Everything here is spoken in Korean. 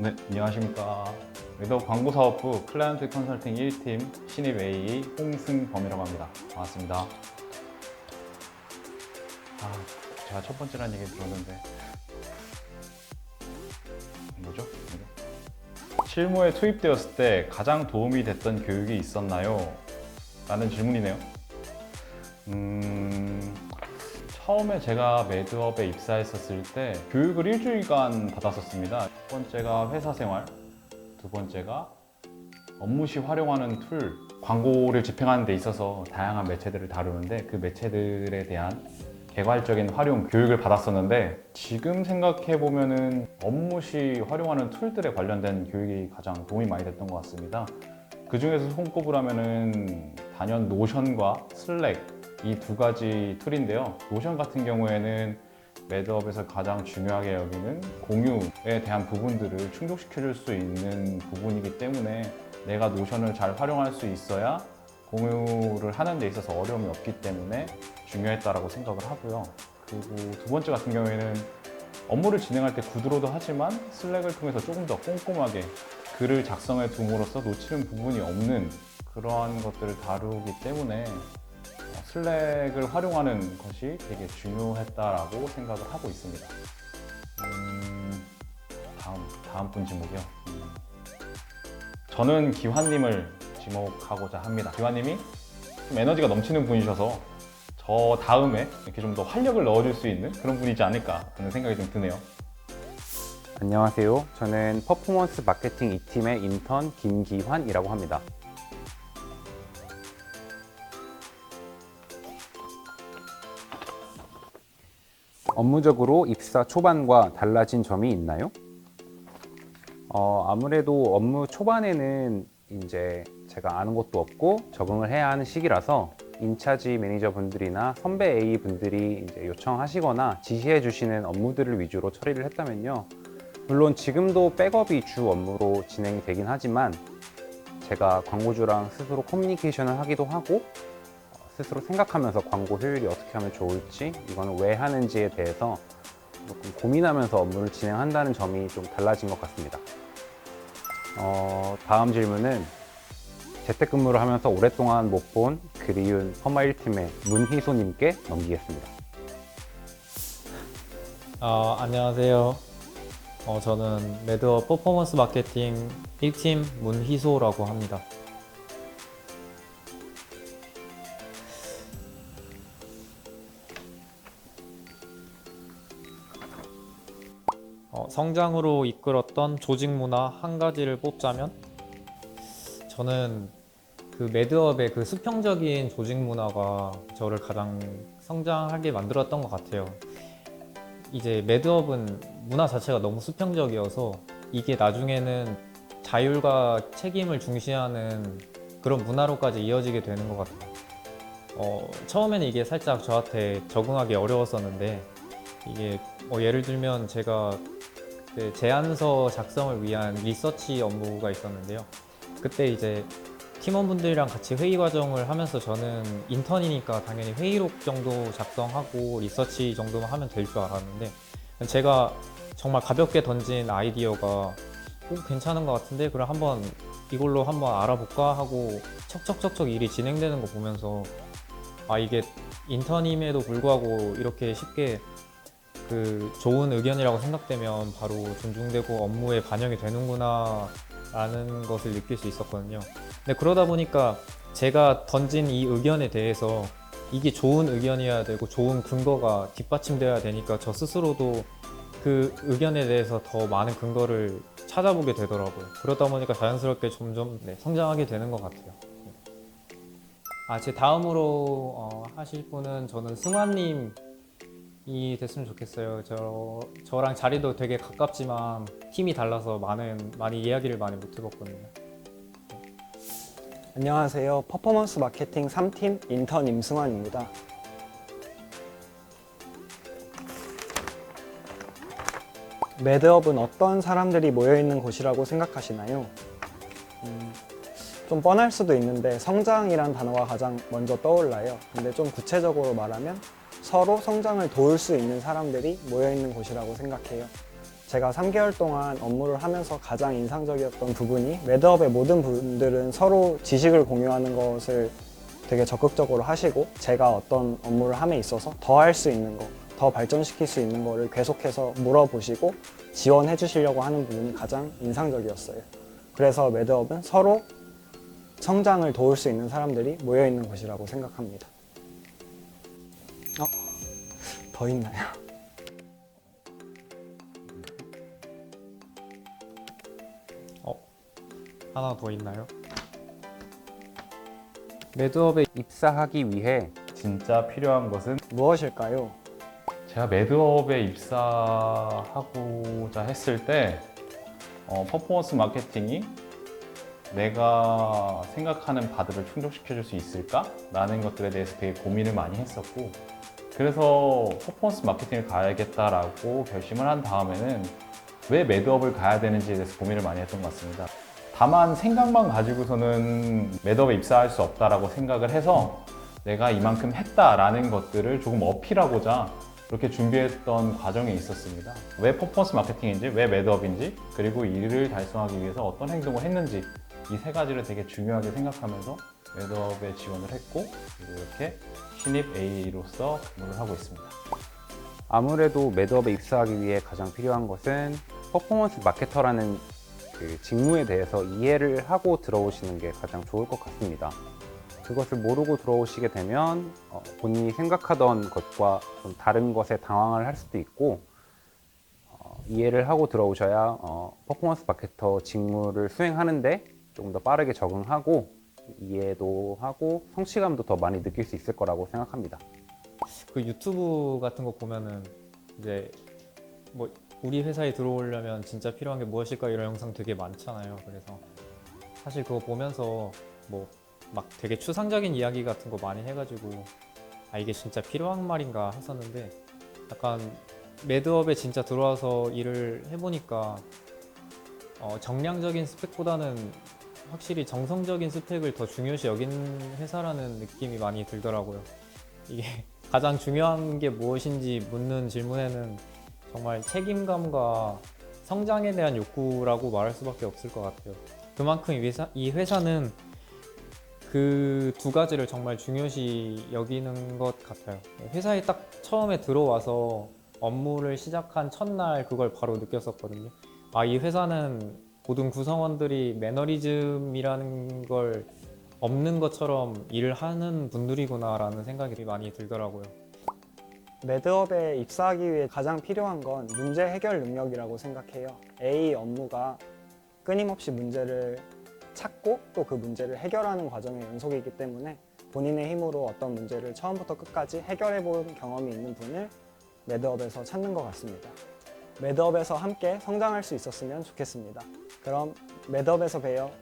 네, 안녕하십니까. 매더 광고사업부 클라이언트 컨설팅 1팀 신입 AE 홍승범이라고 합니다. 반갑습니다. 제가 첫 번째라는 얘기 들었는데 뭐죠? 실무에 투입되었을 때 가장 도움이 됐던 교육이 있었나요? 라는 질문이네요. 처음에 제가 매드업에 입사했었을 때 교육을 일주일간 받았었습니다. 첫 번째가 회사 생활, 두 번째가 업무 시 활용하는 툴, 광고를 집행하는 데 있어서 다양한 매체들을 다루는데 그 매체들에 대한 개괄적인 활용 교육을 받았었는데, 지금 생각해 보면은 업무 시 활용하는 툴들에 관련된 교육이 가장 도움이 많이 됐던 것 같습니다. 그 중에서 손꼽으라면은 단연 노션과 슬랙, 이 두 가지 툴인데요. 노션 같은 경우에는 매드업에서 가장 중요하게 여기는 공유에 대한 부분들을 충족시켜 줄 수 있는 부분이기 때문에 내가 노션을 잘 활용할 수 있어야 공유를 하는 데 있어서 어려움이 없기 때문에 중요했다라고 생각을 하고요. 그리고 두 번째 같은 경우에는 업무를 진행할 때 구드로도 하지만 슬랙을 통해서 조금 더 꼼꼼하게 글을 작성해 둠으로써 놓치는 부분이 없는 그러한 것들을 다루기 때문에 슬랙을 활용하는 것이 되게 중요했다라고 생각을 하고 있습니다. 다음 분 지목이요. 저는 기환님을 지목하고자 합니다. 기환님이 좀 에너지가 넘치는 분이셔서 저 다음에 이렇게 좀 더 활력을 넣어줄 수 있는 그런 분이지 않을까 하는 생각이 좀 드네요. 안녕하세요. 저는 퍼포먼스 마케팅 2팀의 인턴 김기환이라고 합니다. 업무적으로 입사 초반과 달라진 점이 있나요? 아무래도 업무 초반에는 이제 제가 아는 것도 없고 적응을 해야 하는 시기라서 인차지 매니저분들이나 선배 A 분들이 이제 요청하시거나 지시해 주시는 업무들을 위주로 처리를 했다면요. 물론 지금도 백업이 주 업무로 진행이 되긴 하지만 제가 광고주랑 스스로 커뮤니케이션을 하기도 하고 스스로 생각하면서 광고 효율이 어떻게 하면 좋을지, 이거는 왜 하는지에 대해서 조금 고민하면서 업무를 진행한다는 점이 좀 달라진 것 같습니다. 다음 질문은 재택근무를 하면서 오랫동안 못 본 그리운 퍼마 1팀의 문희소님께 넘기겠습니다. 안녕하세요. 저는 매드업 퍼포먼스 마케팅 1팀 문희소라고 합니다. 성장으로 이끌었던 조직 문화 한 가지를 뽑자면, 저는 그 매드업의 그 수평적인 조직 문화가 저를 가장 성장하게 만들었던 것 같아요. 이제 매드업은 문화 자체가 너무 수평적이어서 이게 나중에는 자율과 책임을 중시하는 그런 문화로까지 이어지게 되는 것 같아요. 처음에는 이게 살짝 저한테 적응하기 어려웠었는데, 이게 예를 들면 제가 그때 제안서 작성을 위한 리서치 업무가 있었는데요. 그때 이제 팀원분들이랑 같이 회의 과정을 하면서 저는 인턴이니까 당연히 회의록 정도 작성하고 리서치 정도만 하면 될 줄 알았는데, 제가 정말 가볍게 던진 아이디어가 괜찮은 것 같은데 그럼 이걸로 한번 알아볼까 하고 척척척척 일이 진행되는 거 보면서 이게 인턴임에도 불구하고 이렇게 쉽게 그 좋은 의견이라고 생각되면 바로 존중되고 업무에 반영이 되는구나 라는 것을 느낄 수 있었거든요. 근데 그러다 보니까 제가 던진 이 의견에 대해서 이게 좋은 의견이어야 되고 좋은 근거가 뒷받침되어야 되니까 저 스스로도 그 의견에 대해서 더 많은 근거를 찾아보게 되더라고요. 그러다 보니까 자연스럽게 점점 성장하게 되는 것 같아요. 제 다음으로 하실 분은 저는 승환님 이 됐으면 좋겠어요. 저랑 자리도 되게 가깝지만 팀이 달라서 많이 이야기를 많이 못 해봤거든요. 안녕하세요. 퍼포먼스 마케팅 3팀 인턴 임승환입니다. 매드업은 어떤 사람들이 모여있는 곳이라고 생각하시나요? 좀 뻔할 수도 있는데 성장이란 단어가 가장 먼저 떠올라요. 근데 좀 구체적으로 말하면 서로 성장을 도울 수 있는 사람들이 모여있는 곳이라고 생각해요. 제가 3개월 동안 업무를 하면서 가장 인상적이었던 부분이 매드업의 모든 분들은 서로 지식을 공유하는 것을 되게 적극적으로 하시고 제가 어떤 업무를 함에 있어서 더 할 수 있는 거, 더 발전시킬 수 있는 거를 계속해서 물어보시고 지원해 주시려고 하는 부분이 가장 인상적이었어요. 그래서 매드업은 서로 성장을 도울 수 있는 사람들이 모여 있는 곳이라고 생각합니다. 더 있나요? 하나 더 있나요? 매드업에 입사하기 위해 진짜 필요한 것은 무엇일까요? 제가 매드업에 입사하고자 했을 때 퍼포먼스 마케팅이 내가 생각하는 바들을 충족시켜 줄 수 있을까? 라는 것들에 대해서 되게 고민을 많이 했었고 그래서 퍼포먼스 마케팅을 가야겠다라고 결심을 한 다음에는 왜 매드업을 가야 되는지에 대해서 고민을 많이 했던 것 같습니다. 다만 생각만 가지고서는 매드업에 입사할 수 없다라고 생각을 해서 내가 이만큼 했다라는 것들을 조금 어필하고자 그렇게 준비했던 과정이 있었습니다. 왜 퍼포먼스 마케팅인지, 왜 매드업인지, 그리고 이를 달성하기 위해서 어떤 행동을 했는지 이 세 가지를 되게 중요하게 생각하면서 매드업에 지원을 했고 그리고 이렇게 신입 A로서 근무를 하고 있습니다. 아무래도 매드업에 입사하기 위해 가장 필요한 것은 퍼포먼스 마케터라는 그 직무에 대해서 이해를 하고 들어오시는 게 가장 좋을 것 같습니다. 그것을 모르고 들어오시게 되면 본인이 생각하던 것과 좀 다른 것에 당황을 할 수도 있고 이해를 하고 들어오셔야 퍼포먼스 마케터 직무를 수행하는데 조금 더 빠르게 적응하고 이해도 하고 성취감도 더 많이 느낄 수 있을 거라고 생각합니다. 그 유튜브 같은 거 보면은 이제 뭐 우리 회사에 들어오려면 진짜 필요한 게 무엇일까 이런 영상 되게 많잖아요. 그래서 사실 그거 보면서 뭐 막 되게 추상적인 이야기 같은 거 많이 해가지고 아 이게 진짜 필요한 말인가 했었는데 약간 매드업에 진짜 들어와서 일을 해보니까 정량적인 스펙보다는 확실히 정성적인 스펙을 더 중요시 여기는 회사라는 느낌이 많이 들더라고요. 이게 가장 중요한 게 무엇인지 묻는 질문에는 정말 책임감과 성장에 대한 욕구라고 말할 수밖에 없을 것 같아요. 그만큼 이 회사는 그 두 가지를 정말 중요시 여기는 것 같아요. 회사에 딱 처음에 들어와서 업무를 시작한 첫날 그걸 바로 느꼈었거든요. 아, 이 회사는 모든 구성원들이 매너리즘이라는 걸 없는 것처럼 일을 하는 분들이구나라는 생각이 많이 들더라고요. 매드업에 입사하기 위해 가장 필요한 건 문제 해결 능력이라고 생각해요. A 업무가 끊임없이 문제를 찾고 또 그 문제를 해결하는 과정의 연속이기 때문에 본인의 힘으로 어떤 문제를 처음부터 끝까지 해결해 본 경험이 있는 분을 매드업에서 찾는 것 같습니다. 매드업에서 함께 성장할 수 있었으면 좋겠습니다. 그럼 매드업에서 봬요.